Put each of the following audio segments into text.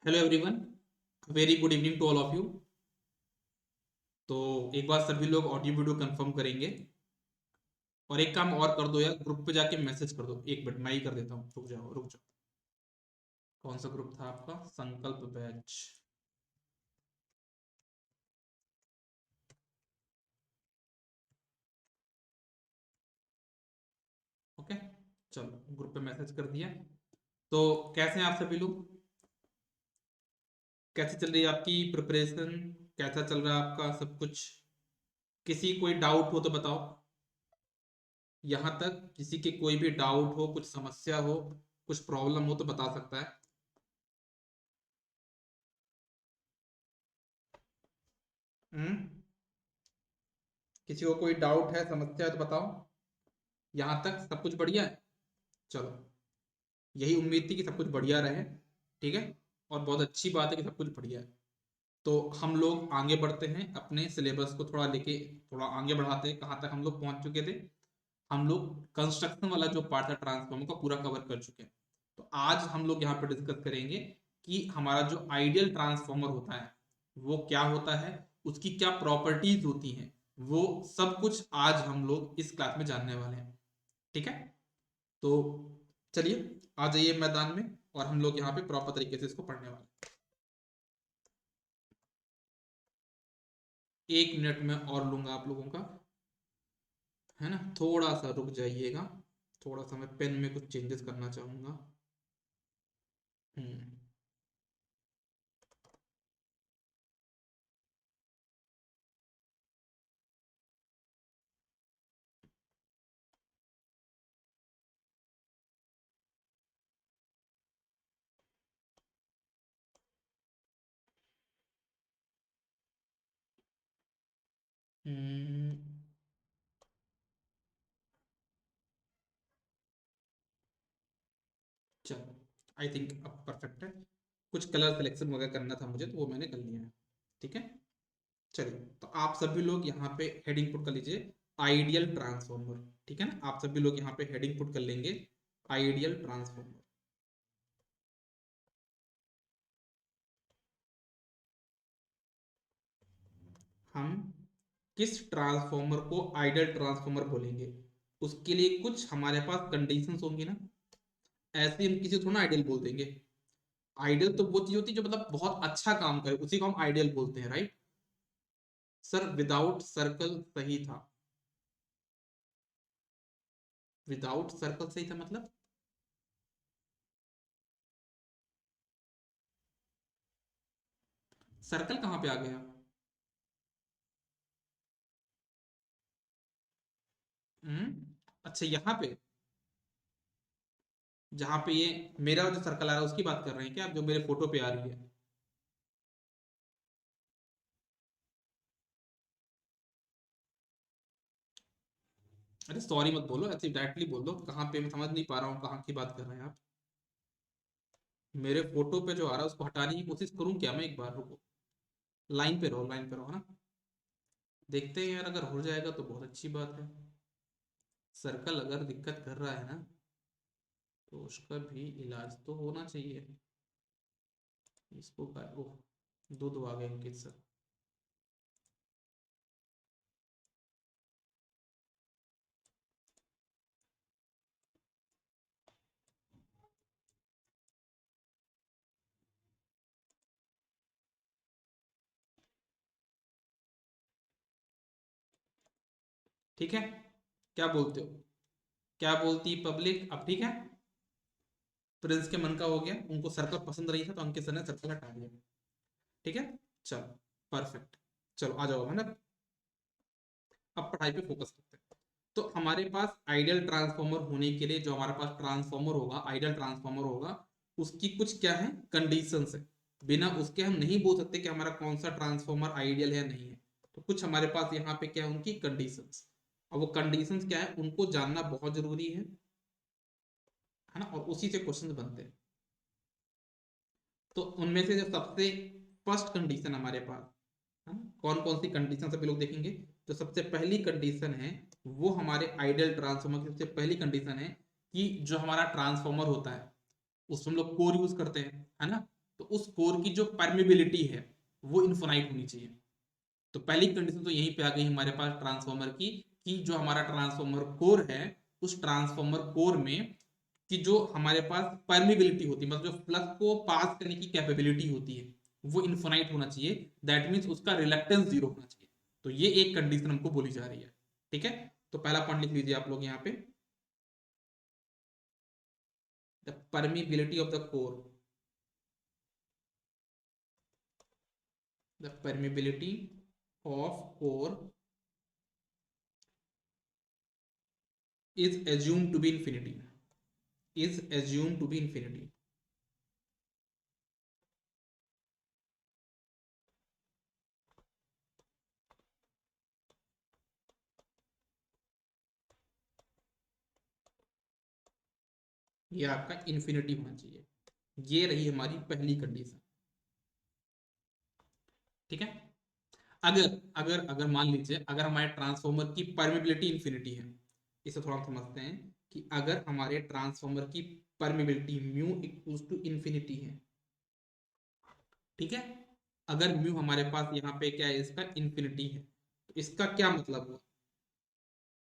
Hello everyone, very good evening to all of you. तो एक बार सभी लोग ऑडियो वीडियो कंफर्म करेंगे। और एक काम और कर दो यार, ग्रुप पे जाके मैसेज कर दो। एक मिनट मैं ही कर देता हूँ, रुक जाओ रुक जाओ। कौन सा ग्रुप था आपका? संकल्प बैच। ओके, चलो ग्रुप पे मैसेज कर दिया। तो कैसे हैं आप सभी लोग? कैसे चल रही है आपकी प्रिपरेशन? कैसा चल रहा है आपका सब कुछ? किसी कोई डाउट हो तो बताओ। यहाँ तक किसी के कोई भी डाउट हो, कुछ समस्या हो, कुछ प्रॉब्लम हो तो बता सकता है। हम्म। किसी को कोई डाउट है, समस्या है तो बताओ। यहाँ तक सब कुछ बढ़िया है। चलो, यही उम्मीद थी कि सब कुछ बढ़िया रहे। ठीक है। और बहुत अच्छी बात है कि सब कुछ बढ़िया है। तो हम लोग आगे बढ़ते हैं, अपने सिलेबस को थोड़ा लेके थोड़ा आगे बढ़ाते हैं। कहाँ तक हम लोग पहुंच चुके थे? हम लोग कंस्ट्रक्शन वाला जो पार्ट था ट्रांसफॉर्मर का पूरा कवर कर चुके हैं। तो आज हम लोग यहाँ पे डिस्कस करेंगे कि हमारा जो आइडियल ट्रांसफॉर्मर होता है वो क्या होता है, उसकी क्या प्रॉपर्टीज होती हैं, वो सब कुछ आज हम लोग इस क्लास में जानने वाले हैं। ठीक है। तो चलिए आ जाइए मैदान में, और हम लोग यहाँ पे प्रॉपर तरीके से इसको पढ़ने वाले हैं। 1 मिनट में और लूंगा आप लोगों का, है ना? थोड़ा सा रुक जाइएगा। थोड़ा सा मैं पेन में कुछ चेंजेस करना चाहूंगा। हम्म। हम्म, चलो, आई थिंक अब परफेक्ट है। कुछ कलर सिलेक्शन वगैरह करना था मुझे, तो वो मैंने कर लिया है। ठीक है। चलिए, तो आप सभी लोग यहाँ पे हेडिंग पुट कर लीजिए, आइडियल ट्रांसफॉर्मर। ठीक है ना? आप सभी लोग यहाँ पे हेडिंग पुट कर लेंगे, आइडियल ट्रांसफॉर्मर। हम किस ट्रांसफॉर्मर को आइडियल ट्रांसफॉर्मर बोलेंगे? उसके लिए कुछ हमारे पास कंडीशंस होंगी ना। ऐसे हम किसी को थोड़ा आइडियल बोल देंगे। आइडियल तो वो चीज होती है जो मतलब बहुत अच्छा काम करे, उसी को हम आइडियल बोलते हैं, राइट? सर, विदाउट सर्कल सही था। विदाउट सर्कल सही था मतलब? सर्कल कहाँ पे आ गया? अच्छा, यहाँ पे जहाँ पे ये मेरा जो सर्कल आ रहा है उसकी बात कर रहे हैं क्या आप, जो मेरे फोटो पे आ रही है? अरे सॉरी मत बोलो, ऐसे डायरेक्टली बोल दो कहाँ पे, मैं समझ नहीं पा रहा हूँ कहाँ की बात कर रहे हैं आप। मेरे फोटो पे जो आ रहा है उसको हटाने की कोशिश करूँ क्या मैं? एक बार रुको, लाइन पे रहो, लाइन पे रहो, है ना? देखते हैं यार, अगर हो जाएगा तो बहुत अच्छी बात है। सर्कल अगर दिक्कत कर रहा है ना, तो उसका भी इलाज तो होना चाहिए। इसको ओह, दूध आ गए अंकित सर। ठीक है, क्या बोलते हो? क्या बोलती पब्लिक अब? ठीक है। प्रिंस के मन का हो गया, उनको सर्कल पसंद नहीं था तो अंकित सर ने सर्कल हटा दिया। ठीक है। चलो, परफेक्ट। चलो आ जाओ, है ना? अब पढ़ाई पे फोकस करते हैं। तो हमारे पास आइडियल ट्रांसफॉर्मर होने के लिए जो हमारे पास ट्रांसफॉर्मर होगा, आइडियल ट्रांसफॉर्मर होगा, उसकी कुछ क्या है, कंडीशंस है। बिना उसके हम नहीं बोल सकते कि हमारा कौन सा ट्रांसफॉर्मर आइडियल है नहीं है। तो कुछ हमारे पास यहाँ पे क्या है, उनकी कंडीशंस। और वो कंडीशंस क्या है उनको जानना बहुत जरूरी है ना? और उसी से क्वेश्चन बनते हैं। तो उनमें से जो सबसे फर्स्ट कंडीशन हमारे पास, है ना? कौन कौन सी कंडीशन सभी लोग देखेंगे। जो सबसे पहली कंडीशन है वो हमारे आइडियल ट्रांसफॉर्मर की सबसे पहली कंडीशन है कि जो हमारा ट्रांसफॉर्मर होता है उसमें हम लोग कोर यूज करते हैं, है ना? तो उस कोर की जो परमेबिलिटी है वो इन्फिनाइट होनी चाहिए। तो पहली कंडीशन तो यहीं पे आ गई हमारे पास ट्रांसफॉर्मर की, कि जो हमारा ट्रांसफॉर्मर कोर है उस ट्रांसफॉर्मर कोर में कि जो हमारे पास परमिबिलिटी होती है, मतलब जो फ्लक्स को पास करने की कैपेबिलिटी होती है वो इन्फिनाइट होना चाहिए। दैट मीन्स उसका रिलक्टेंस जीरो होना चाहिए। तो ये एक कंडीशन हमको बोली जा रही है। ठीक है, तो पहला पॉइंट लिख लीजिए आप लोग यहाँ पे, the permeability of the core, the permeability of core is assumed to be infinity, is assumed to be infinity। ये आपका इन्फिनिटी होना चाहिए। ये रही हमारी पहली कंडीशन। ठीक है, अगर अगर अगर मान लीजिए अगर हमारे ट्रांसफॉर्मर की परमेबिलिटी इन्फिनिटी है, इसे थोड़ा समझते हैं कि अगर हमारे ट्रांसफॉर्मर की permeability mu equals to infinity है, ठीक है, अगर म्यू हमारे पास यहाँ पे क्या है, इसका इन्फिनिटी है, तो इसका क्या मतलब हुआ,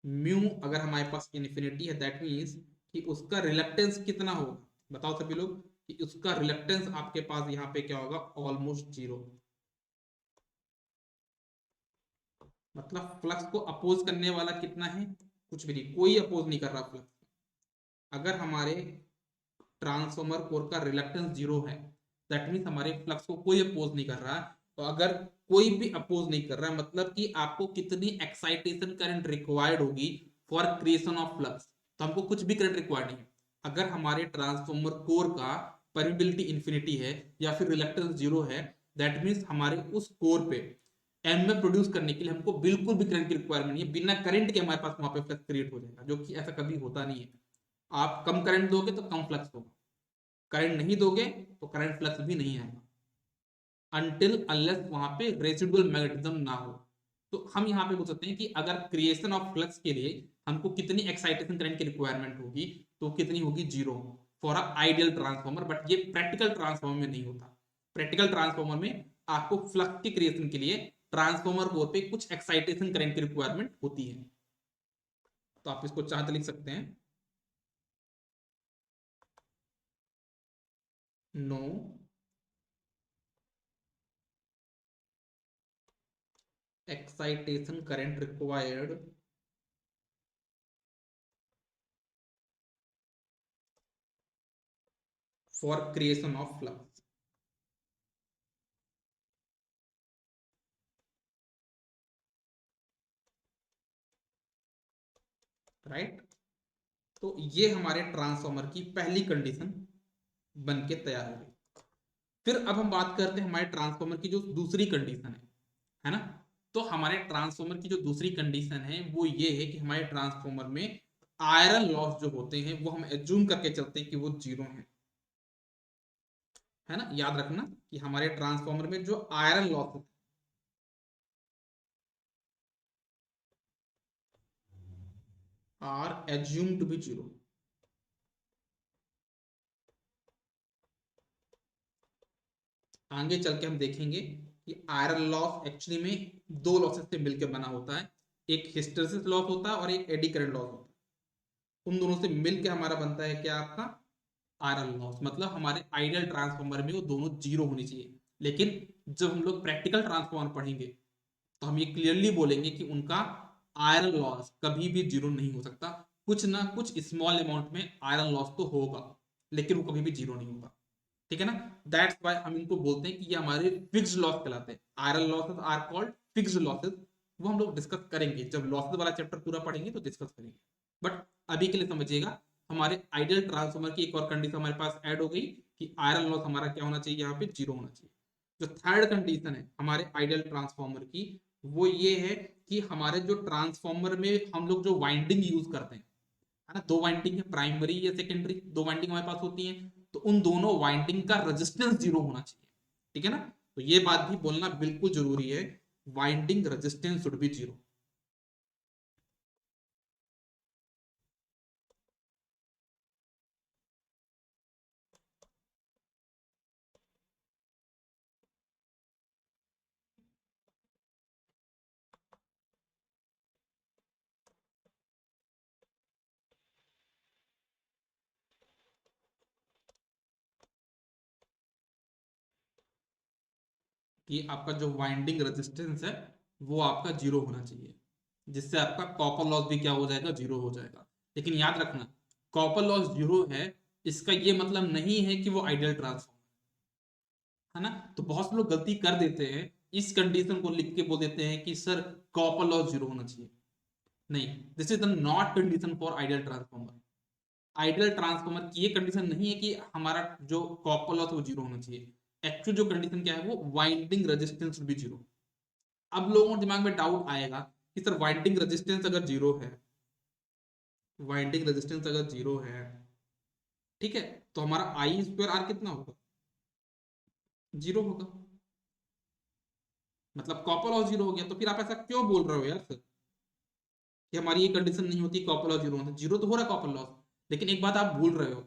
म्यू अगर हमारे पास इन्फिनिटी है दैट मीन्स कि उसका रिलक्टेंस कितना होगा, बताओ सभी लोग, कि उसका रिलक्टेंस आपके पास यहाँ पे क्या होगा, ऑलमोस्ट जीरो। मतलब फ्लक्स को अपोज करने वाला कितना है, कुछ भी नहीं, कोई अपोज नहीं कर रहा फ्लक्स। अगर हमारे ट्रांसफॉर्मर कोर का रिलक्टेंस जीरो है दैट मीन्स हमारे फ्लक्स को कोई अपोज नहीं कर रहा है। तो अगर कोई भी अपोज नहीं कर रहा है मतलब कि आपको कितनी एक्साइटेशन करंट रिक्वायर्ड होगी फॉर क्रिएशन ऑफ फ्लक्स, तो हमको कुछ भी करंट रिक्वायर्ड नहीं है। अगर हमारे ट्रांसफॉर्मर कोर का परमिबिलिटी इंफिनिटी है या फिर रिलक्टेंस जीरो है दैट मीन्स हमारे उस कोर पे एमएफ प्रोड्यूस करने के लिए हमको बिल्कुल भी करंट की रिक्वायरमेंट नहीं है। बिना करंट के हमारे पास वहां पे फ्लक्स क्रिएट हो जाएगा, जो कि ऐसा कभी होता नहीं है। आप कम करंट दोगे तो कम फ्लक्स होगा, करंट नहीं दोगे तो करंट फ्लक्स भी नहीं आएगा, अनटिल अनलेस वहां पे रेसिडुअल मैग्नेटिज्म ना हो। तो हम यहाँ पे बोल सकते हैं कि अगर क्रिएशन ऑफ फ्लक्स के लिए हमको कितनी एक्साइटेशन करंट की रिक्वायरमेंट होगी, तो कितनी होगी, zero, for a ideal transformer. But ये प्रैक्टिकल ट्रांसफॉर्मर में नहीं होता। प्रैक्टिकल ट्रांसफॉर्मर में आपको फ्लक्स की क्रिएशन के लिए ट्रांसफॉर्मर कोर पे कुछ एक्साइटेशन करंट की रिक्वायरमेंट होती है। तो आप इसको चाहते लिख सकते हैं, no excitation current required for creation of flux। Right, तो ये हमारे ट्रांसफॉर्मर की पहली कंडीशन बन के तैयार हो गई। फिर अब हम बात करते हैं हमारे ट्रांसफॉर्मर की जो दूसरी कंडीशन है ना। तो हमारे ट्रांसफॉर्मर की जो दूसरी कंडीशन है वो ये है कि हमारे ट्रांसफॉर्मर में आयरन लॉस जो होते हैं वो हम एज्यूम करके चलते हैं कि वो जीरो है ना। याद रखना कि हमारे ट्रांसफॉर्मर में जो आयरन लॉस होते हैं are assume to be zero. आगे चल के हम देखेंगे कि आयरन लॉस एक्चुअली में दो लॉसेस से मिलकर बना होता है, एक हिस्टैरिसीस लॉस होता है और एक एडी करंट लॉस होता है। उन दोनों से मिलकर हमारा बनता है क्या, आपका आयरन लॉस। मतलब हमारे आइडियल ट्रांसफॉर्मर में वो दोनों जीरो होनी चाहिए। लेकिन जब हम लोग प्रैक्टिकल ट्रांसफॉर्मर पढ़ेंगे तो हम ये क्लियरली बोलेंगे कि उनका आयरन लॉस कभी भी जीरो नहीं हो सकता। कुछ ना कुछ स्मॉल अमाउंट में आयरन लॉस तो होगा, लेकिन वो कभी भी जीरो नहीं होगा। ठीक है ना। दैट्स व्हाई हम इनको बोलते हैं कि ये हमारे फिक्स्ड लॉस कहलाते हैं। Iron losses are called fixed losses. वो हम लोग डिस्कस करेंगे जब लॉसेस वाला चैप्टर पूरा पढ़ेंगे तो डिस्कस करेंगे। बट अभी के लिए समझिएगा, हमारे आइडियल ट्रांसफॉर्मर की एक और कंडीशन हमारे पास ऐड हो गई कि आयरन लॉस हमारा क्या होना चाहिए, यहाँ पे जीरो होना चाहिए। जो थर्ड कंडीशन है हमारे आइडियल ट्रांसफॉर्मर की वो ये है कि हमारे जो ट्रांसफॉर्मर में हम लोग जो वाइंडिंग यूज करते हैं, है ना, दो वाइंडिंग है, प्राइमरी या सेकेंडरी, दो वाइंडिंग हमारे पास होती है। तो उन दोनों वाइंडिंग का रेजिस्टेंस जीरो होना चाहिए। ठीक है ना। तो ये बात भी बोलना बिल्कुल जरूरी है, winding resistance should be zero. कि आपका जो वाइंडिंग रेजिस्टेंस है वो आपका जीरो होना चाहिए, जिससे आपका कॉपर लॉस भी क्या हो जाएगा, जीरो हो जाएगा। लेकिन याद रखना, कॉपर लॉस जीरो है इसका ये मतलब नहीं है कि वो आइडियल ट्रांसफॉर्मर है ना। तो बहुत से लोग गलती कर देते हैं, इस कंडीशन को लिख के बोल देते हैं कि सर कॉपर लॉस जीरो होना चाहिए। नहीं, this is the not condition for ideal transformer. Ideal transformer की ये कंडीशन नहीं है कि हमारा जो कॉपर लॉस वो जीरो होना चाहिए। एक्चुअल जो कंडीशन क्या है, वो वाइंडिंग रेजिस्टेंस भी जीरो। अब लोगों के दिमाग में डाउट आएगा कि सर वाइंडिंग रेजिस्टेंस अगर जीरो है, वाइंडिंग रेजिस्टेंस अगर जीरो है, ठीक है, तो हमारा आई स्क्वायर आर कितना होगा, जीरो होगा। मतलब कॉपर लॉस जीरो हो गया, तो फिर आप ऐसा क्यों बोल रहे हो यार सर कि हमारी ये कंडीशन नहीं होती, कॉपर लॉस जीरो होता, जीरो तो हो रहा है कॉपर लॉस। लेकिन एक बात आप भूल रहे हो,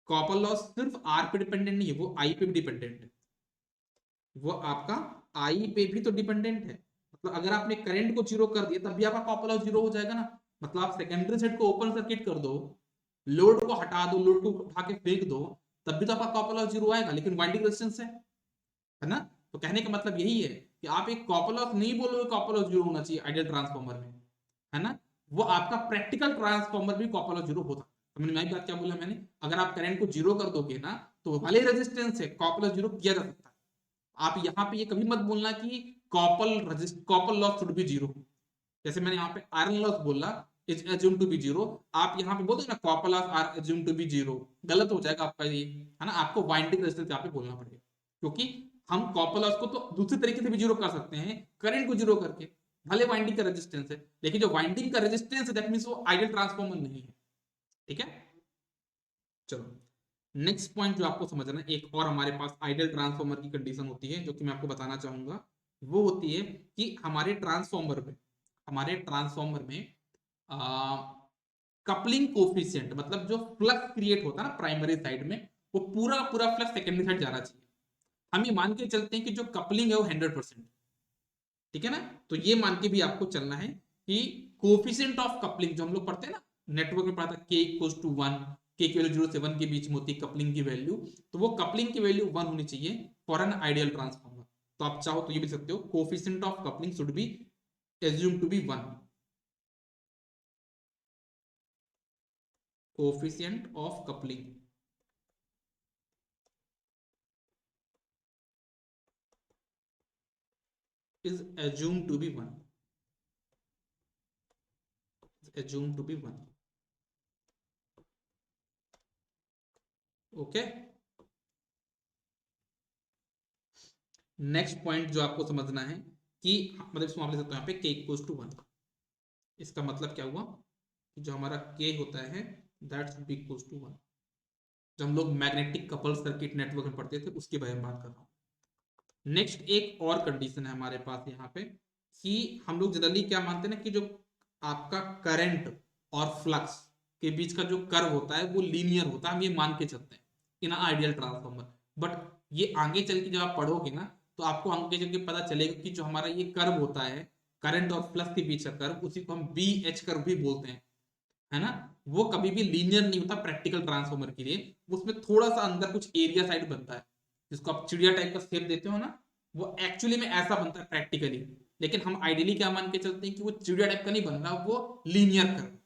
कॉपर लॉस सिर्फ आर पे डिपेंडेंट नहीं है, वो आई पे भी डिपेंडेंट है। वो आपका आई पे भी तो डिपेंडेंट है। मतलब अगर आपने करंट को जीरो कर दिया तब भी आपका कॉपर लॉस जीरो हो जाएगा ना। मतलब आप सेकेंडरी साइड को ओपन सर्किट कर दो, लोड को हटा दो, लोड को उठा के फेंक दो, तब भी तो आपका कॉपर लॉस जीरो आएगा, लेकिन वाइंडिंग रेजिस्टेंस है ना। तो कहने का मतलब यही है कि आप एक कॉपर लॉस नहीं बोलोगे कॉपर लॉस जीरो होना चाहिए आइडियल ट्रांसफॉर्मर में, है ना। वो आपका प्रैक्टिकल ट्रांसफॉर्मर भी कॉपर लॉस जीरो होता है। समझ में आई बात क्या बोला मैंने। अगर आप करंट को जीरो कर दोगे ना, तो भले रेजिस्टेंस है कॉपर लॉस जीरो किया जा सकता है। आप यहाँ पे ये कभी मत बोलना कि copper loss should be zero. जैसे मैंने यहाँ पे आयरन लॉस बोला, is assume to be zero, आप यहाँ पे बोलते ना copper loss are assume to be zero, गलत हो जाएगा आपका ये, है ना। आपको वाइंडिंग रेजिस्टेंस यहाँ पे बोलना पड़ेगा, क्योंकि हम कॉपर लॉस को तो दूसरे तरीके से भी जीरो कर सकते हैं, करंट को जीरो करके। भले वाइंडिंग का रेजिस्टेंस है, लेकिन जो वाइंडिंग का रेजिस्टेंस है दैट मींस वो आइडियल ट्रांसफॉर्मर नहीं है। ठीक है, चलो नेक्स्ट पॉइंट जो आपको समझना है, एक और हमारे पास आइडियल ट्रांसफॉर्मर की कंडीशन होती है जो कि मैं आपको बताना चाहूंगा। वो होती है कि हमारे ट्रांसफॉर्मर में कपलिंग कोफिशिएंट, मतलब जो फ्लक्स क्रिएट होता है ना प्राइमरी साइड में, वो पूरा पूरा फ्लक्स सेकेंडरी साइड जाना चाहिए। हम ये मान के चलते हैं कि जो कपलिंग है वो 100%, ठीक है ना। तो ये मान के भी आपको चलना है कि कोफिशिएंट ऑफ कपलिंग जो हम लोग पढ़ते हैं ना, नेटवर्क में पढ़ा था, के इक्वल्स टू 1, के की वैल्यू 0 से 1 के बीच में होती है कपलिंग की वैल्यू। तो वो कपलिंग की वैल्यू 1 होनी चाहिए फॉर एन आइडियल ट्रांसफॉर्मर। तो आप चाहो तो ये भी सकते हो, coefficient of coupling should be assume to be 1। Coefficient of coupling is assumed to be 1, assumed to be 1। Okay, next point जो आपको समझना है कि मतलब इसको आप ले सकते हो यहाँ पे k इक्वल्स टू 1। इसका मतलब क्या हुआ कि जो हमारा k होता है that should be equals to 1। जब हम लोग मैग्नेटिक कपल सर्किट नेटवर्क में पढ़ते थे उसके बारे में बात कर रहा हूँ। नेक्स्ट एक और कंडीशन है हमारे पास यहाँ पे कि हम लोग जनरली क्या मानते हैं ना कि जो आपका करंट और फ्लक्स के बीच का जो कर्व होता है वो लीनियर होता है, हम ये मान के चलते हैं इन आइडियल ट्रांसफॉर्मर। बट ये आगे चल के जब आप पढ़ोगे ना, तो आपको आगे चल के पता चलेगा कि जो हमारा ये कर्व होता है करंट और फ्लक्स के बीच का कर्व, उसी को हम बी एच कर्व भी बोलते हैं, है ना। वो कभी भी लीनियर नहीं होता प्रैक्टिकल ट्रांसफॉर्मर के लिए। उसमें थोड़ा सा अंदर कुछ एरिया साइड बनता है, जिसको आप चिड़िया टाइप का शेप देते हो ना, वो एक्चुअली में ऐसा बनता है प्रैक्टिकली। लेकिन हम आइडियली क्या मान के चलते हैं कि वो चिड़िया टाइप का नहीं बन रहा, वो लीनियर कर्व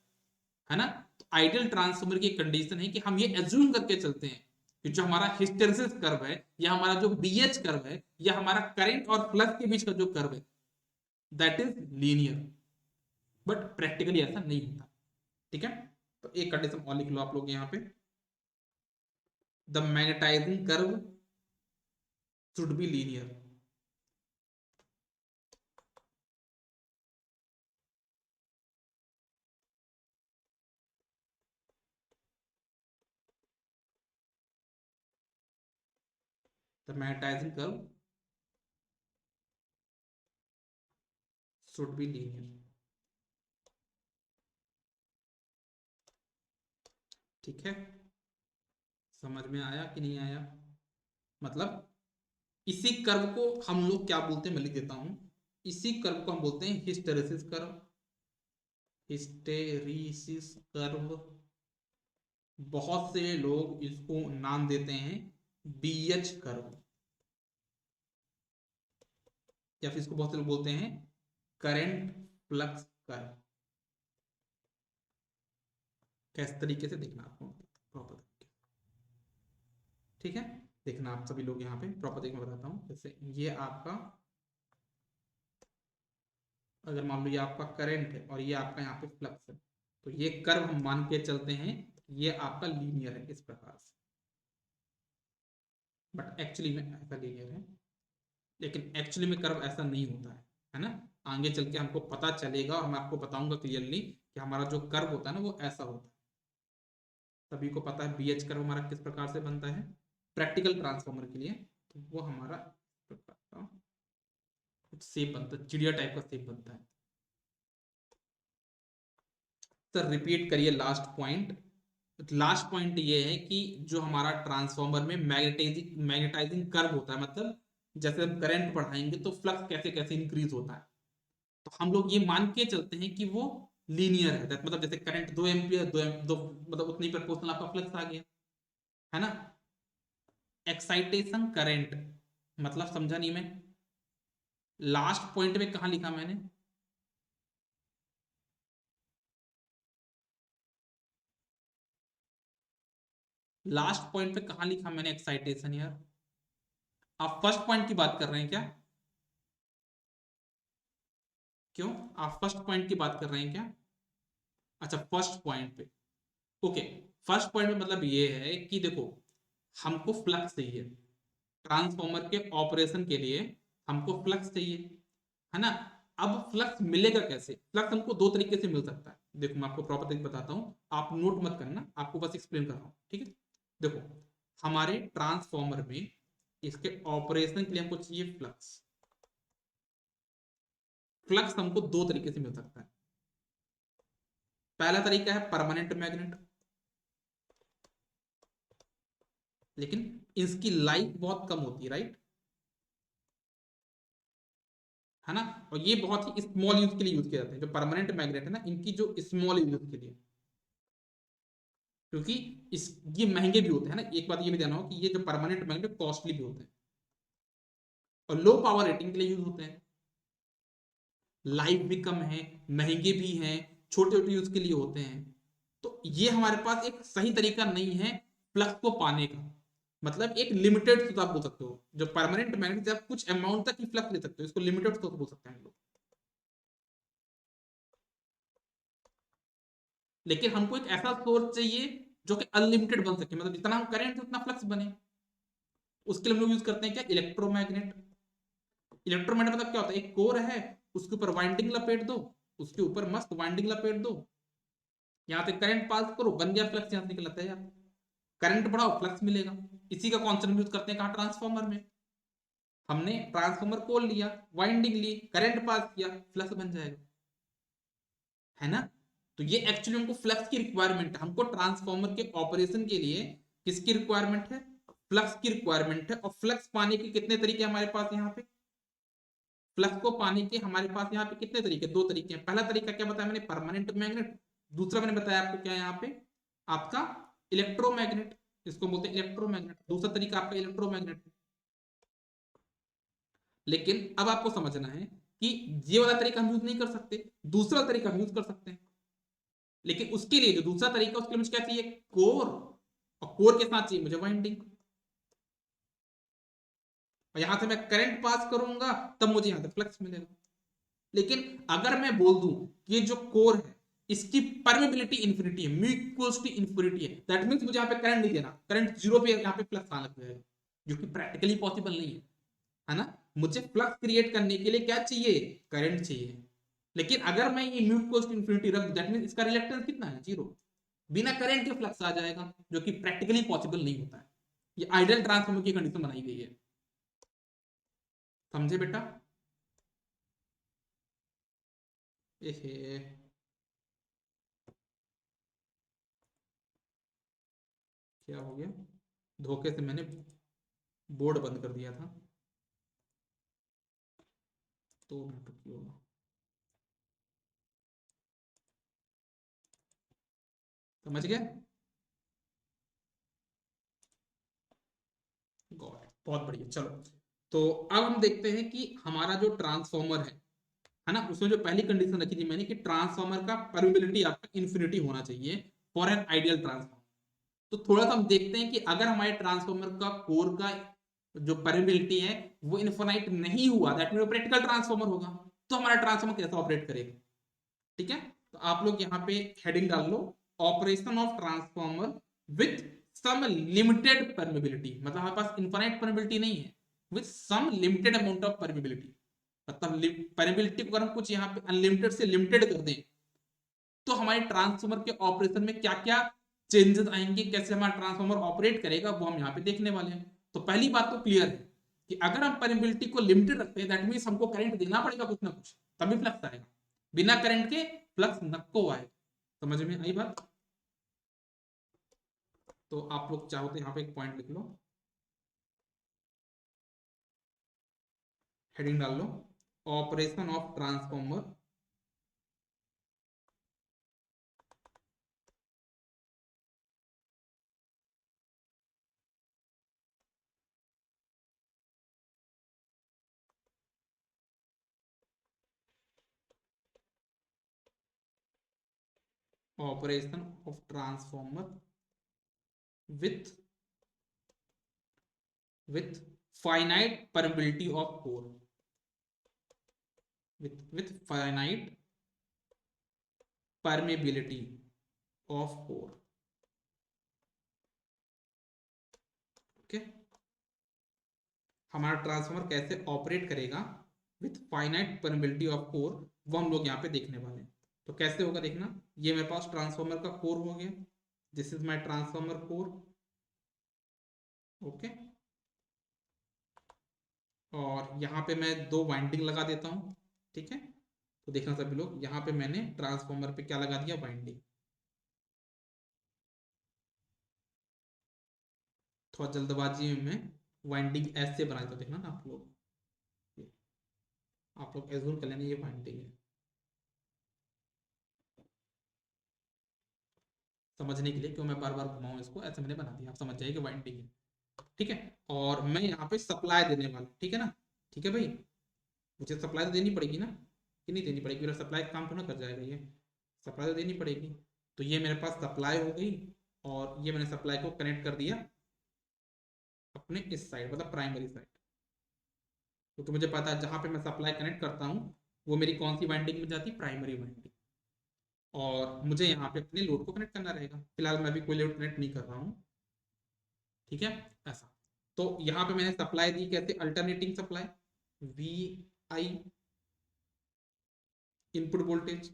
है ना। तो आइडियल ट्रांसफॉर्मर की कंडीशन है कि हम ये एज्यूम करके चलते हैं कि जो हमारा हिस्टेरेसिस कर्व है, या हमारा जो बीएच कर्व है, या हमारा करंट और फ्लक्स के बीच का जो कर्व है that is linear. But practically ऐसा नहीं होता, ठीक है। तो एक कंडीशन और लिख लो आप लोग यहाँ पे, the magnetising curve should be linear. The magnetising curve should be linear. ठीक है, समझ में आया कि नहीं आया। मतलब इसी कर्व को हम लोग क्या बोलते हैं, मैं लिख देता हूं। इसी कर्व को हम बोलते हैं हिस्टेरेसिस कर्व, हिस्टेरिसिस कर्व। बहुत से लोग इसको नाम देते हैं बीएच कर्व, या फिर इसको बहुत से लोग बोलते हैं करंट फ्लक्स कर्व। किस तरीके से देखना आपको प्रॉपर, ठीक है। देखना आप सभी लोग यहाँ पे प्रॉपर देखना बताता हूँ। जैसे ये आपका, अगर मान लो ये आपका करंट है और ये आपका यहाँ पे फ्लक्स है, तो ये कर्व हम मान के चलते हैं ये आपका लीनियर है इस प्रकार से, बट एक्चुअली में ऐसा लीनियर है, लेकिन एक्चुअली में कर्व ऐसा नहीं होता है ना। आगे चल के हमको पता चलेगा और मैं आपको बताऊंगा क्लियरली कि हमारा जो कर्व होता है ना वो ऐसा होता है। सभी को पता है BH कर्व हमारा किस प्रकार से बनता है प्रैक्टिकल ट्रांसफॉर्मर के लिए, तो वो हमारा कुछ शेप बनता है, चिड़िया टाइप का शेप बनता है। सर रिपीट करिए लास्ट पॉइंट। लास्ट पॉइंट ये है कि जो हमारा ट्रांसफॉर्मर में मैग्नेटाइजिंग कर्व होता है, मतलब जैसे हम करंट बढ़ाएंगे तो फ्लक्स कैसे कैसे इंक्रीज होता है, तो हम लोग ये मान के चलते हैं कि वो लीनियर है। मतलब जैसे करंट 2 एम्पियर, दो मतलब उतनी प्रोपोर्शनल आपका फ्लक्स आ गया, है ना। एक्साइटेशन करंट मतलब समझा नहीं मैं, लास्ट पॉइंट में कहा लिखा मैंने? लास्ट पॉइंट पे कहा लिखा मैंने एक्साइटेशन यार? आप फर्स्ट पॉइंट की बात कर रहे हैं क्या? क्यों, आप फर्स्ट पॉइंट की बात कर रहे हैं क्या? अच्छा फर्स्ट पॉइंट पे, ओके। फर्स्ट पॉइंट में मतलब ये है कि देखो हमको फ्लक्स चाहिए, ट्रांसफॉर्मर के ऑपरेशन के लिए हमको फ्लक्स चाहिए, है ना। अब फ्लक्स मिलेगा कैसे? फ्लक्स हमको दो तरीके से मिल सकता है। देखो मैं आपको प्रॉपर तरीके बताता हूं, आप नोट मत करना, आपको बस एक्सप्लेन कर रहा हूं, ठीक है। देखो हमारे ट्रांसफॉर्मर में इसके ऑपरेशन के लिए हमको चाहिए फ्लक्स। फ्लक्स हमको दो तरीके से मिल सकता है। पहला तरीका है परमानेंट मैग्नेट, लेकिन इसकी लाइफ बहुत कम होती है, राइट, है ना। और ये बहुत ही स्मॉल यूज के लिए यूज किए जाते हैं जो परमानेंट मैग्नेट है ना, इनकी जो स्मॉल यूज के लिए, क्योंकि इस ये महंगे भी होते हैं ना। एक बात ये भी ध्यान हो कि ये जो परमानेंट मैग्नेट कॉस्टली भी होते हैं और लो पावर रेटिंग के लिए यूज होते हैं, लाइफ भी कम है, महंगे भी हैं, छोटे छोटे यूज के लिए होते हैं। तो ये हमारे पास एक सही तरीका नहीं है फ्लक्स को पाने का। मतलब एक लिमिटेड सोर्स आप बोल सकते हो, जो परमानेंट मैग्नेट आप कुछ अमाउंट तक ही फ्लक्स ले सकते हो, इसको लिमिटेड सोर्स बोल सकते हैं हम लोग। लेकिन हमको एक ऐसा सोर्स चाहिए जो कि अनलिमिटेड बन सके, मतलब जितना हम करेंट उतना फ्लक्स बने। उसके लिए हम लोग यूज करते हैं क्या, इलेक्ट्रोमैग्नेट। इलेक्ट्रोमैग्नेट मतलब क्या होता है, एक कोर है, उसके ऊपर वाइंडिंग लपेट दो, उसके ऊपर मस्त वाइंडिंग लपेट दो, यहाँ से करंट पास करो, बन गया फ्लक्स, यहाँ से निकलता है यार। करंट बढ़ाओ फ्लक्स मिलेगा। इसी का कॉन्सेप्ट यूज करते हैं कहाँ, ट्रांसफॉर्मर में। हमने ट्रांसफॉर्मर खोल लिया, वाइंडिंग ली, करंट पास किया, फ्लक्स बन जाएगा, है ना। तो ये एक्चुअली हमको फ्लक्स की रिक्वायरमेंट है, हमको ट्रांसफॉर्मर के ऑपरेशन के लिए किसकी रिक्वायरमेंट है, फ्लक्स की रिक्वायरमेंट है। और फ्लक्स पाने के कितने तरीके हमारे पास यहाँ पे, फ्लक्स को पाने के हमारे पास यहाँ पे कितने तरीके, दो तरीके हैं। पहला तरीका क्या बताया मैंने, परमानेंट मैग्नेट। दूसरा मैंने बताया आपको क्या यहाँ पे, आपका इलेक्ट्रोमैग्नेट, इसको बोलते हैं इलेक्ट्रोमैग्नेट। दूसरा तरीका आपका इलेक्ट्रोमैग्नेट। लेकिन अब आपको समझना है कि ये वाला तरीका हम यूज नहीं कर सकते, दूसरा तरीका हम यूज कर सकते हैं। लेकिन उसके लिए जो दूसरा तरीका, उसके लिए मुझे क्या चाहिए, कोर। और कोर के साथ चाहिए मुझे वाइंडिंग। और यहां से मैं करंट पास करूंगा तब मुझे यहां से फ्लक्स मिलेगा। लेकिन अगर मैं बोल दूं कि ये जो कोर है इसकी परमेबिलिटी इंफिनिटी है, म्यू इक्वल्स टू इंफिनिटी है, दैट मींस मुझे यहां पे करंट नहीं देना, करंट जीरो पे यहां पे फ्लक्स आने लग जाएगा, जो कि प्रैक्टिकली पॉसिबल नहीं है ना। मुझे फ्लक्स क्रिएट करने के लिए क्या चाहिए, करंट चाहिए। लेकिन अगर मैं ये म्यू इक्वल्स टू इंफिनिटी रख दूं, दैट मींस इसका रिलेक्टेंस कितना है, जीरो। बिना करंट के फ्लक्स आ जाएगा, जो कि प्रैक्टिकली पॉसिबल नहीं होता है। ये आइडियल ट्रांसफॉर्मर की कंडीशन बनाई गई है, समझे बेटा। एहे, क्या हो गया, धोखे से मैंने बोर्ड बंद कर दिया था। 2 मिनट की होगा, समझ गया। गॉड, बहुत बढ़िया, चलो। तो अब हम देखते हैं कि हमारा जो ट्रांसफॉर्मर है ना, उसमें जो पहली कंडीशन रखी थी मैंने कि ट्रांसफॉर्मर का परमिबिलिटी आपका इन्फिनिटी होना चाहिए फॉर एन आइडियल ट्रांसफॉर्मर। तो थोड़ा सा हम देखते हैं कि अगर हमारे ट्रांसफॉर्मर का कोर का जो परमिबिलिटी है वो इन्फिनाइट नहीं हुआ, दैट मीन प्रैक्टिकल ट्रांसफॉर्मर होगा, तो हमारा ट्रांसफॉर्मर कैसे ऑपरेट करेगा। ठीक है, तो आप लोग यहाँ पे हेडिंग डाल लो, operation of transformer with some limited permeability, मतलब हमारे पास इन्फिनाइट परमिबिलिटी नहीं है, with some limited amount of permeability. मतलब परमिबिलिटी को अगर हम कुछ यहाँ पे अनलिमिटेड से लिमिटेड कर दें तो हमारे ट्रांसफॉर्मर के ऑपरेशन में क्या क्या चेंजेस आएंगे, कैसे हमारा ट्रांसफॉर्मर ऑपरेट करेगा, वो हम यहाँ पे देखने वाले हैं। तो पहली बात तो क्लियर है कि अगर हम परमिबिलिटी को लिमिटेड रखते हैं, दैट मींस हमको करंट देना पड़ेगा कुछ ना कुछ, तभी फ्लक्स आएगा, बिना करंट के फ्लक्स नको आएगा। समझ में आई बात। तो आप लोग चाहो तो यहाँ पे एक पॉइंट लिख लो, हेडिंग डाल लो, operation of transformer operation of transformer with with finite permeability of core, with finite permeability of core। Okay, हमारा ट्रांसफॉर्मर कैसे ऑपरेट करेगा with finite permeability of core, वो हम लोग यहाँ पे देखने वाले हैं। तो कैसे होगा देखना, ये मेरे पास ट्रांसफॉर्मर का कोर हो गया, this is my transformer core. Okay, और यहाँ पे मैं दो वाइंडिंग लगा देता हूँ। ठीक है, तो देखना सभी लोग, यहाँ पे मैंने ट्रांसफॉर्मर पे क्या लगा दिया, वाइंडिंग। थोड़ा जल्दबाजी में मैं वाइंडिंग ऐसे बना देता हूँ, देखना ना आप लोग, आप लोग एज्यूम कर लेना ये वाइंडिंग है। समझने के लिए क्यों मैं बार बार घुमाऊं इसको, ऐसे मैंने बना दिया, आप समझ जाइए कि वाइंडिंग है। ठीक है, और मैं यहाँ पे सप्लाई देने वाला, ठीक है ना। ठीक है भाई, मुझे सप्लाई तो देनी पड़ेगी ना, कि नहीं देनी पड़ेगी, मेरा सप्लाई काम तो ना कर जाएगा ये, सप्लाई तो देनी पड़ेगी। तो ये मेरे पास सप्लाई हो गई, और ये मैंने सप्लाई को कनेक्ट कर दिया अपने इस साइड, मतलब प्राइमरी साइड, क्योंकि मुझे पता है जहाँ पे मैं सप्लाई कनेक्ट करता हूँ वो मेरी कौन सी वाइंडिंग में जाती है, प्राइमरी वाइंडिंग। और मुझे यहाँ पे अपने लोड को कनेक्ट करना रहेगा, फिलहाल मैं अभी कोई लोड कनेक्ट नहीं कर रहा हूँ। ठीक है, ऐसा। तो यहाँ पे मैंने सप्लाई दी, कैसे, alternating supply, V I input voltage.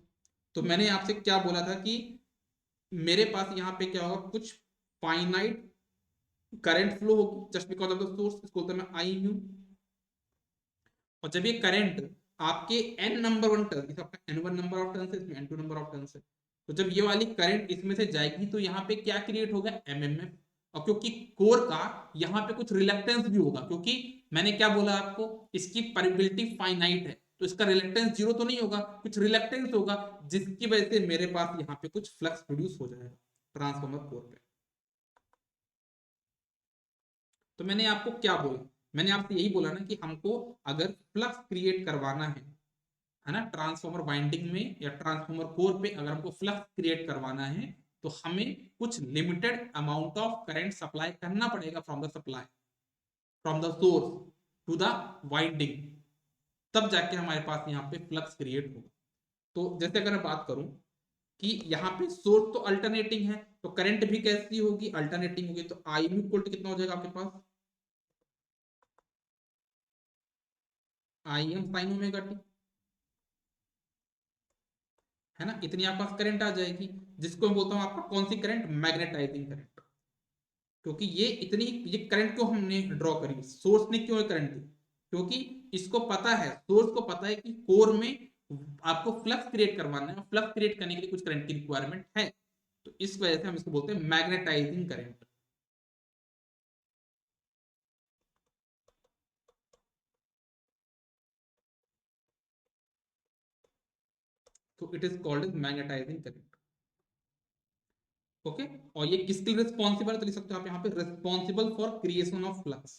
तो मैंने आपसे क्या बोला था कि मेरे पास यहाँ पे क्या होगा, कुछ फाइनाइट करंट फ्लो होगी just because of the source, इसको बोलते हैं आई यू। और जब ये करंट आपके n नंबर वन टर्न, आपका n1 नंबर ऑफ टर्न है, इसमें n2 नंबर ऑफ टर्न है, तो जब ये वाली करंट इसमें से जाएगी तो यहाँ पे क्या क्रिएट होगा, एमएमएफ। और क्योंकि कोर का यहाँ पे कुछ रिलक्टेंस भी होगा, क्योंकि मैंने क्या बोला आपको, इसकी परमिबिलिटी फाइनाइट है, तो इसका रिलक्टेंस जीरो तो नहीं होगा, कुछ रिलक्टेंस होगा, जिसकी वजह से मेरे पास यहाँ पे कुछ फ्लक्स प्रोड्यूस हो जाएगा ट्रांसफॉर्मर कोर पे। तो मैंने आपको क्या बोला, मैंने आपसे यही बोला ना कि हमको अगर फ्लक्स क्रिएट करवाना है ना, ट्रांसफॉर्मर वाइंडिंग में या ट्रांसफॉर्मर कोर पे अगर हमको फ्लक्स क्रिएट करवाना है, तो हमें कुछ limited amount of current supply करना पड़ेगा from the supply, from the source to the winding, तब जाके हमारे पास यहाँ पे फ्लक्स क्रिएट होगा। तो जैसे अगर मैं बात करूं कि यहाँ पे सोर्स तो अल्टरनेटिंग है, तो करंट भी कैसी होगी, अल्टरनेटिंग होगी, तो आई इक्वल टू कितना हो जाएगा आपके पास, I M sine omega T, है ना, इतनी आपके पास करंट आ जाएगी, जिसको मैं बोलता हूँ आपका कौन सी करंट, मैग्नेटाइजिंग करंट। क्योंकि ये इतनी, ये करंट क्यों हमने ड्रॉ करी, सोर्स ने क्यों करंट दी, क्योंकि इसको पता है, सोर्स को पता है कि कोर में आपको फ्लक्स क्रिएट करवाना है, फ्लक्स क्रिएट करने के लिए कुछ करंट की रिक्वायरमेंट है, तो इस वजह से हम इसको बोलते हैं मैग्नेटाइजिंग करंट। तो it is called as magnetising current. Okay, और ये किसके लिए रिस्पॉन्सिबल है, तो लिख सकते हो आप यहाँ पे, responsible for creation of flux.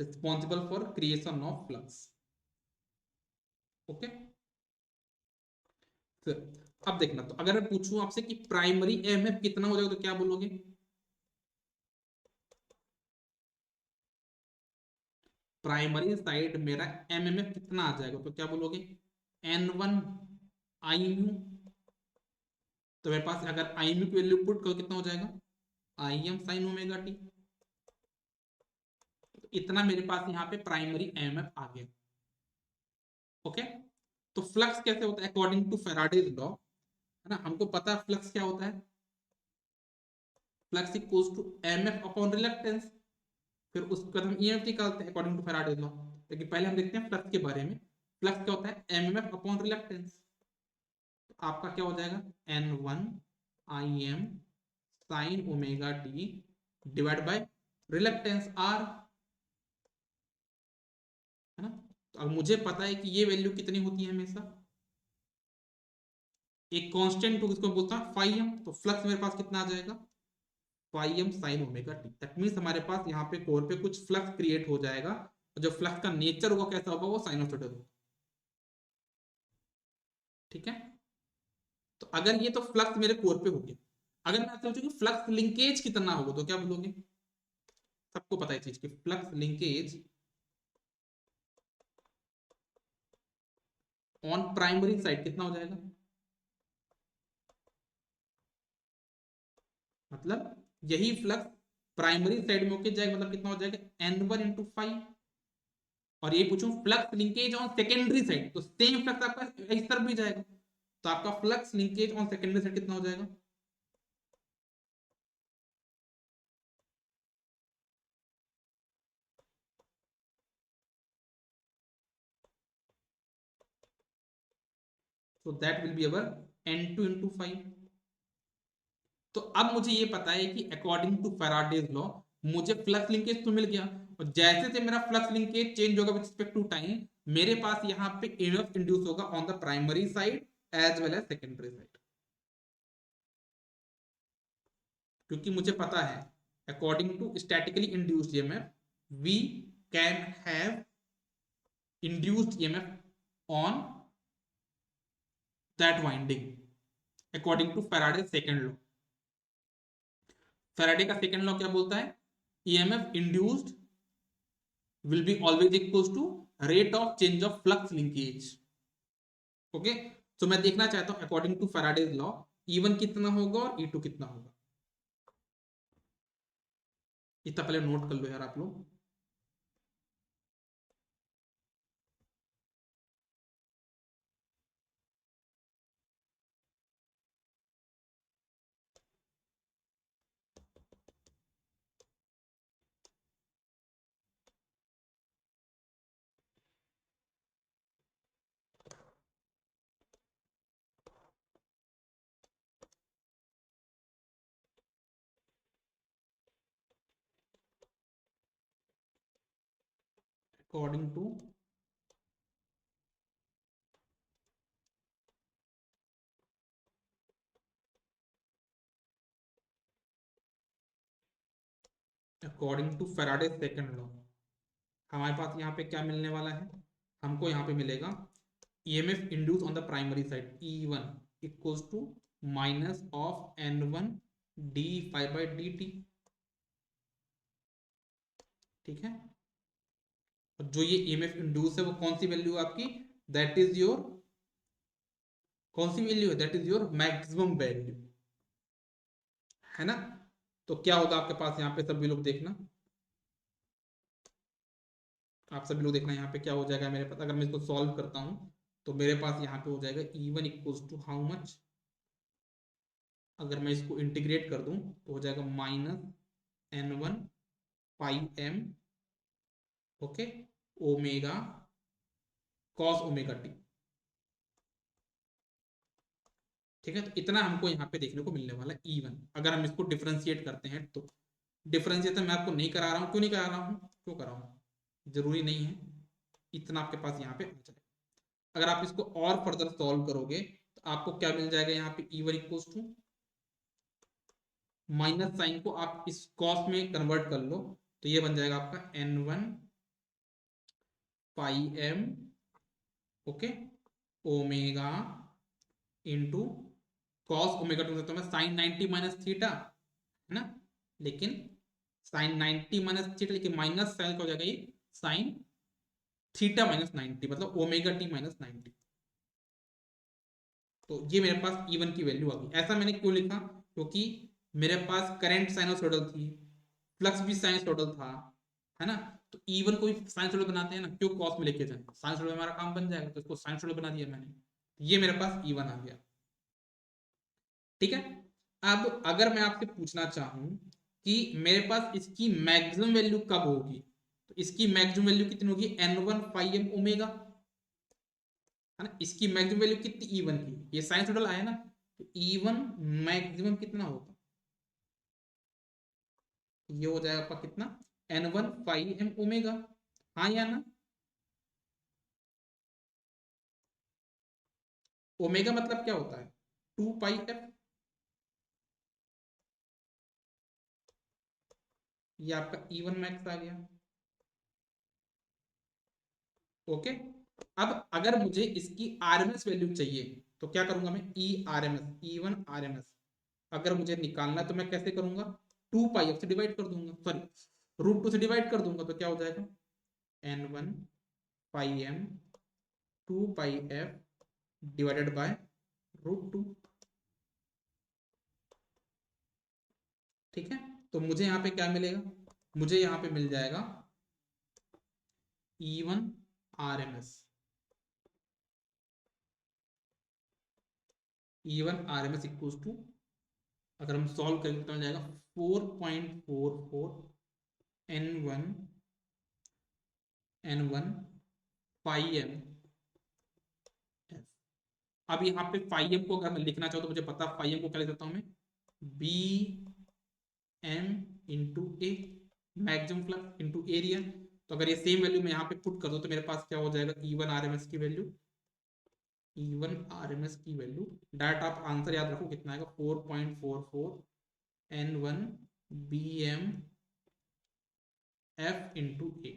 Responsible for creation of flux. Okay, अब देखना, तो अगर मैं पूछूं आपसे कि प्राइमरी ईएमएफ कितना हो जाएगा तो क्या बोलोगे? प्राइमरी साइड मेरा एमएमएफ कितना आ जाएगा तो क्या बोलोगे? N1 IMU। तो मेरे पास अगर IMU की वैल्यू पुट करो कितना हो जाएगा? IM sin omega T. तो इतना मेरे पास यहाँ पे प्राइमरी एमएमएफ आ गया। ओके, तो फ्लक्स कैसे होता है अकॉर्डिंग टू फैराडेज लॉ, है ना? हमको पता है फ्लक्स क्या होता है। Flux equals to MF upon reluctance. फिर उसके बाद हम ईएमएफ निकालते हैं अकॉर्डिंग टू फैराडेज लॉ। लेकिन पहले हम देखते हैं फ्लक्स के बारे में। फ्लक्स क्या होता है? MMF upon reluctance. तो आपका क्या हो जाएगा? N1 IM sin omega T divide by reluctance R, है ना? तो अब मुझे पता है कि ये वैल्यू कितनी होती है हमेशा, एक कांस्टेंट को इसको बोलता है फाई एम। तो फ्लक्स मेरे पास कितना आ जाएगा? Phi M sine omega T. That means हमारे पास यहाँ पे कोर पे कुछ फ्लक्स क्रिएट हो जाएगा, और जो फ्लक्स का नेचर होगा कैसा होगा? वो साइनोसॉइडल होगा। ठीक है, तो अगर ये तो फ्लक्स मेरे कोर पे हो गया, अगर मैं आपसे पूछूं कि फ्लक्स लिंकेज कितना होगा तो क्या बोलोगे? सबको पता है चीज की flux linkage on primary side कितना हो जाएगा? मतलब यही फ्लक्स प्राइमरी साइड में होके जाएगा, मतलब कितना हो जाएगा? N1 into five. और ये पूछूं flux linkage on secondary side, तो सेम फ्लक्स आपका इस तरफ भी जाएगा, तो आपका flux linkage on secondary side कितना हो जाएगा? so that will be our N2 into 5। तो अब मुझे ये पता है कि अकॉर्डिंग टू फैराडेज लॉ मुझे फ्लक्स लिंकेज तो मिल गया, और जैसे से मेरा फ्लक्स लिंकेज चेंज होगा विद रिस्पेक्ट टू टाइम, मेरे पास यहाँ पे ईएमएफ इंड्यूस होगा on the primary side as well as secondary side. क्योंकि मुझे पता है according to statically induced EMF we can have induced EMF on that winding according to Faraday second law. Faraday का सेकंड लॉ क्या बोलता है? EMF induced will be always equals to rate of change of flux linkage। Okay, तो मैं देखना चाहता हूं according to Faraday's law E1 कितना होगा और E2 कितना होगा। इतना पहले नोट कर लो यार आप लोग। According to Faraday second law हमारे पास यहाँ पे क्या मिलने वाला है? हमको यहाँ पे मिलेगा EMF induce on the primary side E1 equals to minus of N1 D phi by D T. ठीक है, और जो ये ईएमएफ इंड्यूस है वो कौन सी वैल्यू है आपकी? दैट इज योर कौन सी वैल्यू है? That is your maximum value, है ना? तो क्या होगा आपके पास यहाँ पे? सभी लोग देखना, आप सभी लोग देखना यहाँ पे क्या हो जाएगा मेरे पास। अगर मैं इसको सॉल्व करता हूँ तो मेरे पास यहाँ पे हो जाएगा E1 equals to how much? अगर मैं इसको इंटीग्रेट कर दूं तो हो जाएगा minus N1 pi M, okay, omega cos omega T. ठीक है, तो इतना हमको यहाँ पे देखने को मिलने वाला है E1। अगर हम इसको डिफ्रेंशिएट करते हैं तो डिफ्रेंशिएशन मैं आपको नहीं करा रहा हूँ। क्यों नहीं करा रहा हूँ? क्यों करा हूँ? जरूरी नहीं है, इतना आपके पास यहाँ पे आ जाएगा। अगर आप इसको और फर्दर सॉल्व करोगे तो आपको क्या मिल जाएगा? यहाँ पे E1 equals to minus sign को आप इस कॉस में कन्वर्ट कर लो, तो ये बन जाएगा आपका N1 phi M, okay, omega into cos omega to सकता हूँ मैं साइन 90 माइनस थीटा, है ना, लेकिन साइन 90 माइनस थीटा, लेकिन माइनस साइन का हो जाएगा ये साइन थीटा माइनस 90, मतलब ओमेगा टी माइनस 90। तो ये मेरे पास E1 की वैल्यू आ गई। ऐसा मैंने क्यों लिखा, क्योंकि मेरे पास करंट साइनोसॉइडल थी, फ्लक्स भी साइनोसॉइडल था, है ना, तो E1 को भी साइनोसॉइडल बनाते हैं ना, क्यों कॉस में लेके जाए, साइनोसॉइडल हमारा काम बन जाएगा, तो इसको साइनोसॉइडल बना दिया मैंने, ये मेरे पास E1 आ गया। ठीक है, अब अगर मैं आपसे पूछना चाहूं कि मेरे पास इसकी मैक्सिमम वैल्यू कब होगी, तो इसकी मैक्सिमम वैल्यू कितनी होगी, N1 फाइव एम ओमेगा, है ना, इसकी मैक्सिमम वैल्यू कितनी E1 की, ये साइनसॉइडल आया ना, तो E1 मैक्सिमम कितना होगा, ये हो जाएगा आपका कितना, N1 फाइव एम ओमेगा, हाँ या ना, ओमेगा मतलब क्या होता है, 2 पाई एफ, ये आपका E1 मैक्स आ गया। ओके, अब अगर मुझे इसकी आरएमएस वैल्यू चाहिए तो क्या करूंगा मैं, E1 आरएमएस अगर मुझे निकालना है तो मैं कैसे करूंगा, 2 पाई एफ से डिवाइड कर दूंगा, सॉरी √2 से डिवाइड कर दूंगा, तो क्या हो जाएगा, N1 pi M 2 pi F divided by √2। ठीक है, तो मुझे यहाँ पे क्या मिलेगा, मुझे यहाँ पे मिल जाएगा E1 RMS, E1 RMS equals to, अगर हम सॉल्व करेंगे तो मिल जाएगा 4.44 N1 पाई एम एफ। अब यहाँ पे फाइव एम को अगर मैं लिखना चाहूँ तो मुझे पता फाइव एम को क्या लिख सकता हूँ मैं, बी एम इंटू ए, मैक्सिमम फ्लक्स इंटू एरिया। तो अगर ये सेम वैल्यू मैं यहाँ पे पुट कर दूँ तो मेरे पास क्या हो जाएगा, E1 आरएमएस की वैल्यू, E1 आरएमएस की वैल्यू डायरेक्ट आप आंसर याद रखो कितना आएगा, 4.44 N1 B M F into A,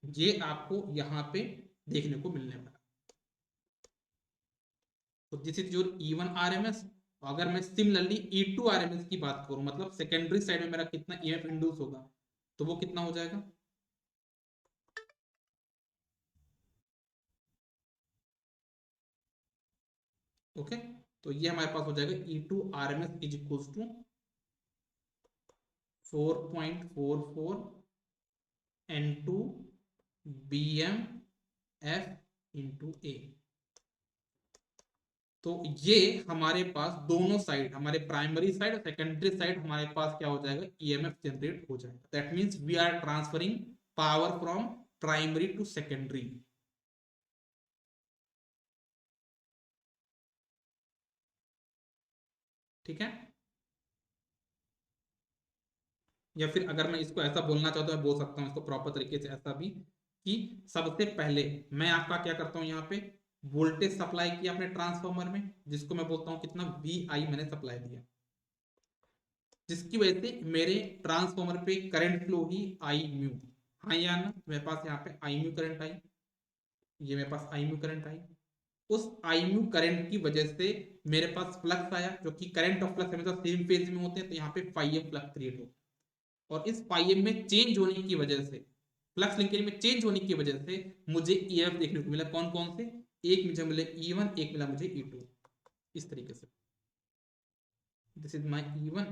ये आपको यहाँ पे देखने को मिलने वाला। तो this is your E1 RMS. अगर मैं सिमिलरली E2 आरएमएस की बात करूं, मतलब सेकेंडरी साइड में मेरा कितना ईएमएफ इंड्यूस होगा, तो वो कितना हो जाएगा, ओके, तो ये हमारे पास हो जाएगा E2 RMS is equals to 4.44 N2 BM F into A. तो ये हमारे पास दोनों साइड, हमारे प्राइमरी साइड और सेकेंडरी साइड हमारे पास क्या हो जाएगा, ईएमएफ जनरेट हो जाएगा। That means we are transferring power from primary to secondary. ठीक है, या फिर अगर मैं इसको ऐसा बोलना चाहता हूँ, बोल सकता हूँ इसको प्रॉपर तरीके से ऐसा भी, कि सबसे पहले मैं आपका क्या करता हूँ, यहाँ पे वोल्टेज सप्लाई किया अपने ट्रांसफार्मर में, जिसको मैं बोलता हूँ कितना, VI मैंने सप्लाई दिया, जिसकी वजह से मेरे ट्रांसफार्मर पे करंट फ्लो ही आई म्यू, हाँ या ना, मेरे पास यहाँ पे आई म्यू करंट आई, ये मेरे पास आई म्यू करंट आई, उस आई म्यू करंट की वजह से मेरे पास फ्लक्स आया, जो कि करंट और फ्लक्स हमेशा सेम फेज में होते हैं, तो यहाँ पे फाइव एम फ्लक्स क्रिएट हो, और इस फाइव एम में चेंज होने की वजह से, फ्लक्स लिंकेज में चेंज होने की वजह से मुझे ईएफ देखने को मिला, कौन कौन से, एक मुझे मिले E1, एक मिला मुझे E2, इस तरीके से, दिस इज माई E1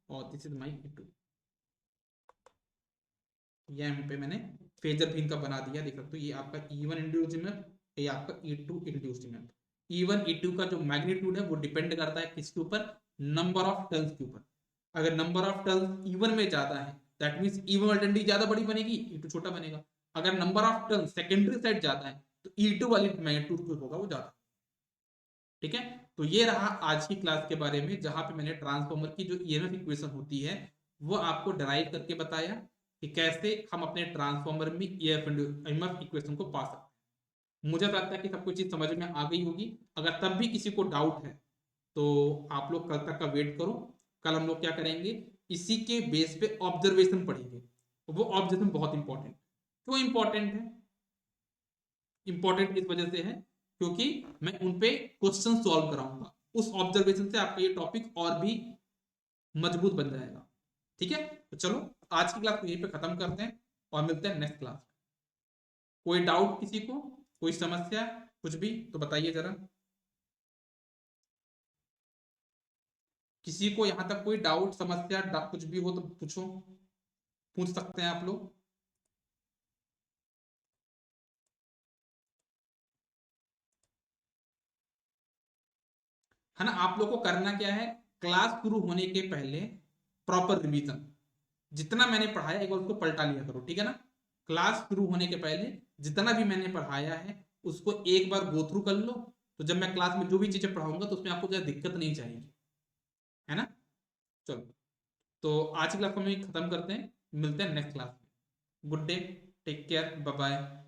और दिस इज माई E2, यहाँ पे मैंने फेजर भी इनका बना दिया, देख सकते हो, ये आपका E1 इंड्यूस्ड ईएमएफ, ये आपका E2 induced EMF. E1 E2 का जो मैग्नीट्यूड है वो डिपेंड करता है किसके ऊपर, नंबर ऑफ टर्न्स के ऊपर। अगर नंबर ऑफ टर्न्स E1 में ज्यादा है, दैट मींस E1 अल्टरनेटली ज्यादा बड़ी बनेगी, E2 छोटा बनेगा। अगर number of turns secondary side ज्यादा है तो E2 वाली मैग्नीट्यूड जो होगा वो ज्यादा। ठीक है, तो ये रहा आज की क्लास के बारे में, जहां पे मैंने ट्रांसफॉर्मर की जो ईएमएफ इक्वेशन होती है वो आपको डराइव करके बताया कि कैसे हम अपने ट्रांसफॉर्मर में ईएमएफ इक्वेशन को पा सकते हैं। मुझे लगता है कि सब कुछ चीज समझ में आ गई होगी। अगर तब भी किसी को डाउट है तो आप लोग कल तक का वेट करो, कल हम लोग क्या करेंगे, इसी के बेस पे ऑब्जर्वेशन पढ़ेंगे। वो ऑब्जर्वेशन बहुत इंपॉर्टेंट, क्यों इंपॉर्टेंट है, इंपॉर्टेंट इस वजह से है क्योंकि मैं उन पे क्वेश्चन सॉल्व कराऊंगा, उस ऑब्जर्वेशन से आपका ये टॉपिक और भी मजबूत बन जाएगा। ठीक है, तो चलो आज की क्लास को यहीं पे खत्म करते हैं और मिलते हैं नेक्स्ट क्लास। कोई डाउट किसी को, कोई समस्या, कुछ भी तो बताइए जरा। किसी को यहाँ तक कोई डाउट समस्या कुछ भी हो तो पूछो, पूछ सकते हैं आप लोग। है ना, आप लोग को करना क्या है, क्लास शुरू होने के पहले प्रॉपर रिवीजन, जितना मैंने पढ़ाया एक बार उसको पलटा लिया करो, ठीक है ना। क्लास शुरू होने के पहले जितना भी मैंने पढ़ाया है उसको एक बार गो थ्रू कर लो, तो जब मैं क्लास में जो भी चीजें पढ़ाऊंगा तो उसमें आपको ज्यादा दिक्कत नहीं चाहिए, है ना। चलो, तो आज की क्लास को हम खत्म करते हैं, मिलते हैं नेक्स्ट क्लास में। Good day, take care, bye bye.